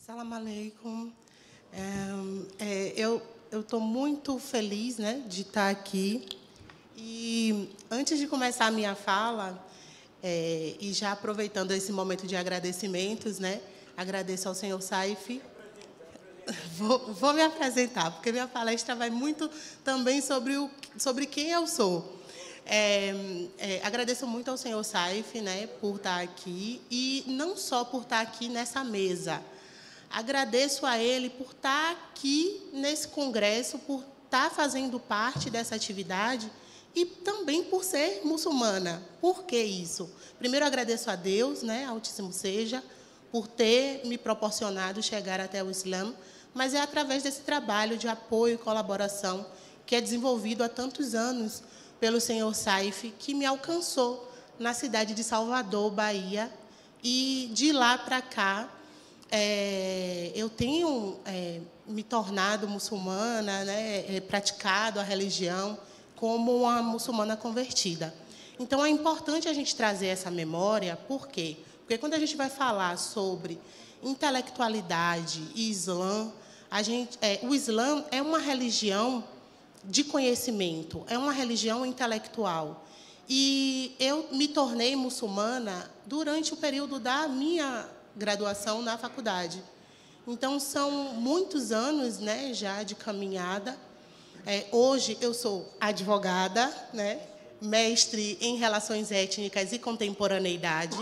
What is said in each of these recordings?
Salam aleikum. Eu estou muito feliz, né, de estar aqui. E antes de começar a minha fala, e já aproveitando esse momento de agradecimentos, né, agradeço ao senhor Saif. Vou me apresentar, porque minha palestra vai muito também sobre quem eu sou. Agradeço muito ao senhor Saif, né, por estar aqui, e não só por estar aqui nessa mesa. Agradeço a ele por estar aqui nesse congresso, por estar fazendo parte dessa atividade e também por ser muçulmana. Por que isso? Primeiro, agradeço a Deus, né, Altíssimo seja, por ter me proporcionado chegar até o Islã, mas é através desse trabalho de apoio e colaboração que é desenvolvido há tantos anos pelo senhor Saif, que me alcançou na cidade de Salvador, Bahia, e de lá para cá, eu tenho me tornado muçulmana, né, praticado a religião como uma muçulmana convertida. Então, é importante a gente trazer essa memória, por quê? Porque quando a gente vai falar sobre intelectualidade e Islã, o Islã é uma religião de conhecimento, é uma religião intelectual. E eu me tornei muçulmana durante o período da minha graduação na faculdade. Então, são muitos anos, né, já de caminhada. Hoje, eu sou advogada, né, mestre em Relações Étnicas e Contemporaneidade,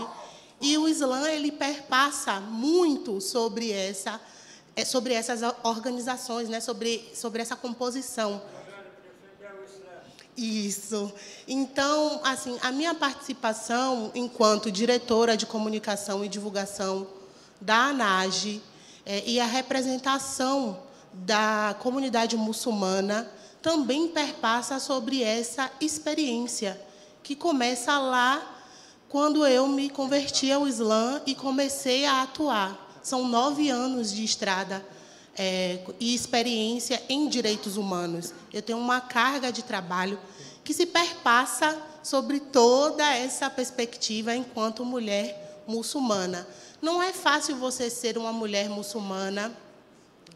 e o Islã ele perpassa muito sobre essas organizações, né, sobre essa composição. Isso. Então, assim, a minha participação enquanto diretora de comunicação e divulgação da ANAGE e a representação da comunidade muçulmana também perpassa sobre essa experiência que começa lá quando eu me converti ao Islã e comecei a atuar. São 9 anos de estrada e experiência em direitos humanos. Eu tenho uma carga de trabalho que se perpassa sobre toda essa perspectiva enquanto mulher muçulmana. Não é fácil você ser uma mulher muçulmana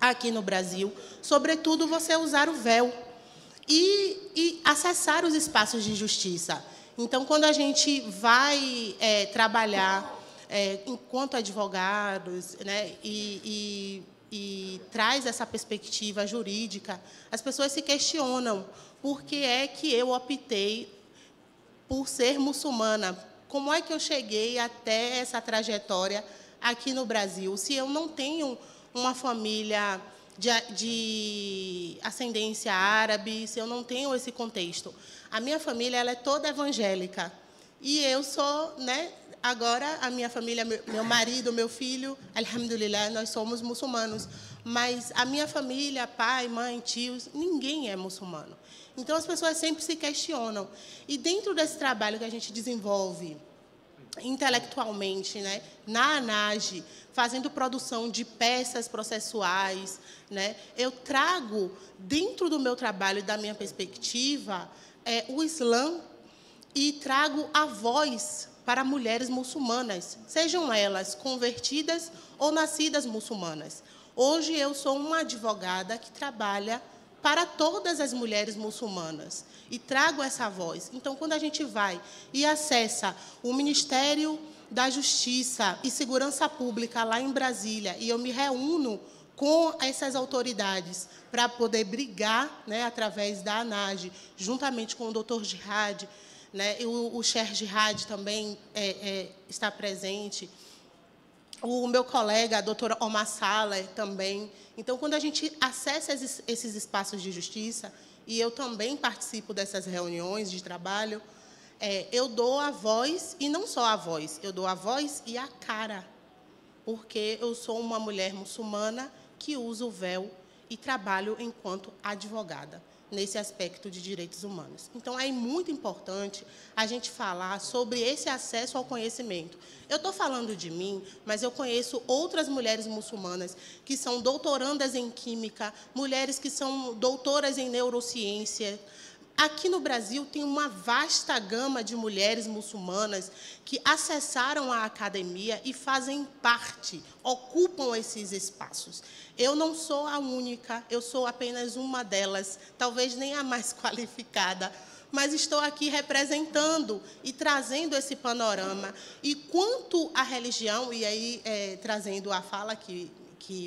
aqui no Brasil, sobretudo você usar o véu e acessar os espaços de justiça. Então, quando a gente vai trabalhar enquanto advogados, né, e traz essa perspectiva jurídica, as pessoas se questionam por que é que eu optei por ser muçulmana. Como é que eu cheguei até essa trajetória aqui no Brasil, se eu não tenho uma família de ascendência árabe, se eu não tenho esse contexto? A minha família ela é toda evangélica. E eu sou, né, agora, a minha família, meu marido, meu filho, alhamdulillah, nós somos muçulmanos. Mas a minha família, pai, mãe, tios, ninguém é muçulmano. Então, as pessoas sempre se questionam. E dentro desse trabalho que a gente desenvolve intelectualmente, né, na ANAGE, fazendo produção de peças processuais, né, eu trago, dentro do meu trabalho e da minha perspectiva, o Islã e trago a voz para mulheres muçulmanas, sejam elas convertidas ou nascidas muçulmanas. Hoje, eu sou uma advogada que trabalha para todas as mulheres muçulmanas e trago essa voz. Então, quando a gente vai e acessa o Ministério da Justiça e Segurança Pública lá em Brasília, e eu me reúno com essas autoridades para poder brigar, né, através da ANAGE, juntamente com o Dr. Jihad, né, o Sheikh Jihad também está presente, o meu colega, a doutora Omar Saleh, também. Então, quando a gente acessa esses espaços de justiça, e eu também participo dessas reuniões de trabalho, eu dou a voz, e não só a voz, eu dou a voz e a cara, porque eu sou uma mulher muçulmana que usa o véu e trabalho enquanto advogada nesse aspecto de direitos humanos. Então, é muito importante a gente falar sobre esse acesso ao conhecimento. Eu estou falando de mim, mas eu conheço outras mulheres muçulmanas que são doutorandas em química, mulheres que são doutoras em neurociência, aqui no Brasil tem uma vasta gama de mulheres muçulmanas que acessaram a academia e fazem parte, ocupam esses espaços. Eu não sou a única, eu sou apenas uma delas, talvez nem a mais qualificada, mas estou aqui representando e trazendo esse panorama. E quanto à religião, e aí trazendo a fala que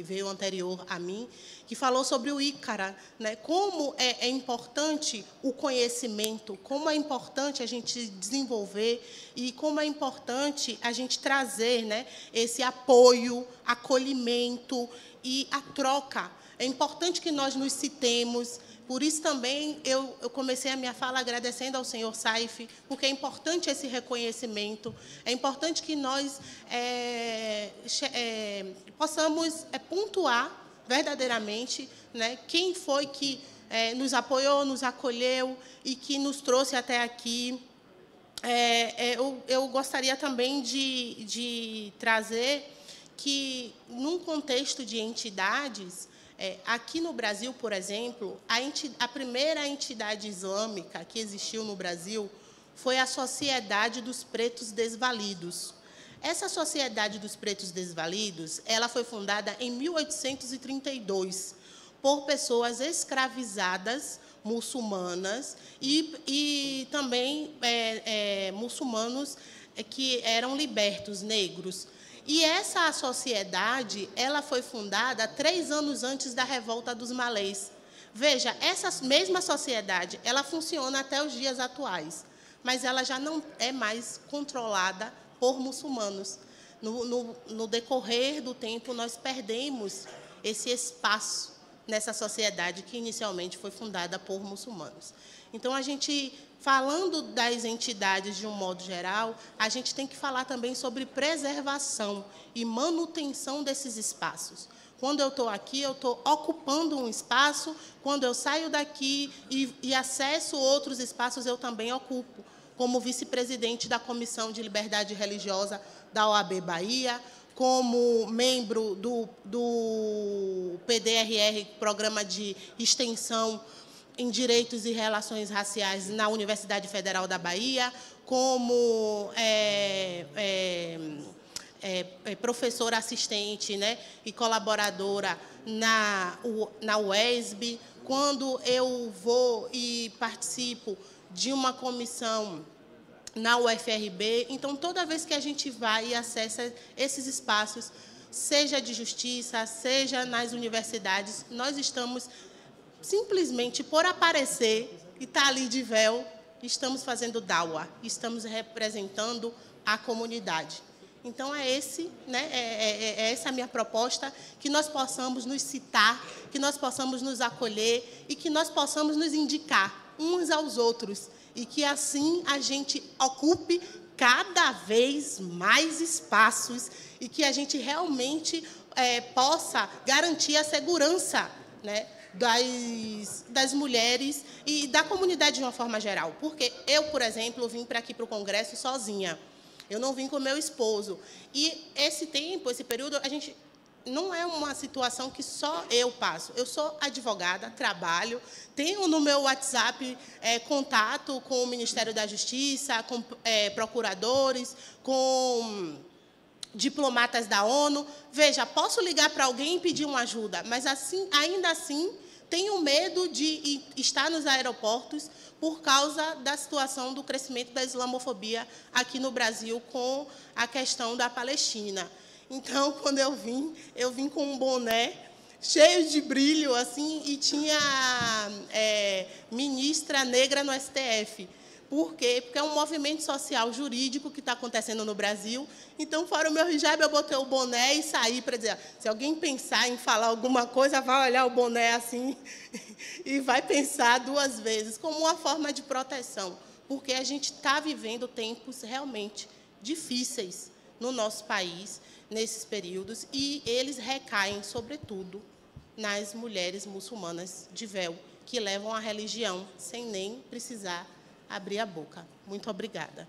veio anterior a mim, que falou sobre o Ícara, né? Como é importante o conhecimento, como é importante a gente desenvolver e como é importante a gente trazer, né, esse apoio, acolhimento e a troca. É importante que nós nos citemos. Por isso também eu comecei a minha fala agradecendo ao senhor Saif, porque é importante esse reconhecimento, é importante que nós possamos pontuar verdadeiramente, né, quem foi que nos apoiou, nos acolheu e que nos trouxe até aqui. Eu gostaria também de trazer que, num contexto de entidades, aqui no Brasil, por exemplo, a primeira entidade islâmica que existiu no Brasil foi a Sociedade dos Pretos Desvalidos. Essa Sociedade dos Pretos Desvalidos, ela foi fundada em 1832 por pessoas escravizadas muçulmanas e também muçulmanos que eram libertos, negros. E essa sociedade, ela foi fundada 3 anos antes da Revolta dos Malês. Veja, essa mesma sociedade, ela funciona até os dias atuais, mas ela já não é mais controlada por muçulmanos. No decorrer do tempo, nós perdemos esse espaço nessa sociedade que inicialmente foi fundada por muçulmanos. Então, a gente, falando das entidades de um modo geral, a gente tem que falar também sobre preservação e manutenção desses espaços. Quando eu estou aqui, eu estou ocupando um espaço, quando eu saio daqui e acesso outros espaços, eu também ocupo, como vice-presidente da Comissão de Liberdade Religiosa da OAB Bahia, como membro do PDRR, Programa de Extensão em Direitos e Relações Raciais na Universidade Federal da Bahia, como professora assistente, né, e colaboradora na UESB, quando eu vou e participo de uma comissão na UFRB. Então, toda vez que a gente vai e acessa esses espaços, seja de justiça, seja nas universidades, nós estamos simplesmente por aparecer e estar ali de véu, estamos fazendo dawa, estamos representando a comunidade. Então, essa a minha proposta, que nós possamos nos citar, que nós possamos nos acolher e que nós possamos nos indicar uns aos outros e que, assim, a gente ocupe cada vez mais espaços e que a gente realmente possa garantir a segurança, né, das mulheres e da comunidade de uma forma geral. Porque eu, por exemplo, vim para aqui para o Congresso sozinha. Eu não vim com meu esposo. E esse tempo, esse período, a gente não é uma situação que só eu passo. Eu sou advogada, trabalho, tenho no meu WhatsApp contato com o Ministério da Justiça, com procuradores, com diplomatas da ONU. Veja, posso ligar para alguém e pedir uma ajuda, mas ainda assim tenho medo de estar nos aeroportos por causa da situação do crescimento da islamofobia aqui no Brasil com a questão da Palestina. Então, quando eu vim com um boné cheio de brilho, assim, e tinha ministra negra no STF. Por quê? Porque é um movimento social jurídico que está acontecendo no Brasil. Então, fora o meu hijab, eu botei o boné e saí para dizer, se alguém pensar em falar alguma coisa, vai olhar o boné assim e vai pensar 2 vezes, como uma forma de proteção, porque a gente está vivendo tempos realmente difíceis no nosso país, nesses períodos, e eles recaem, sobretudo, nas mulheres muçulmanas de véu, que levam a religião sem nem precisar abrir a boca. Muito obrigada.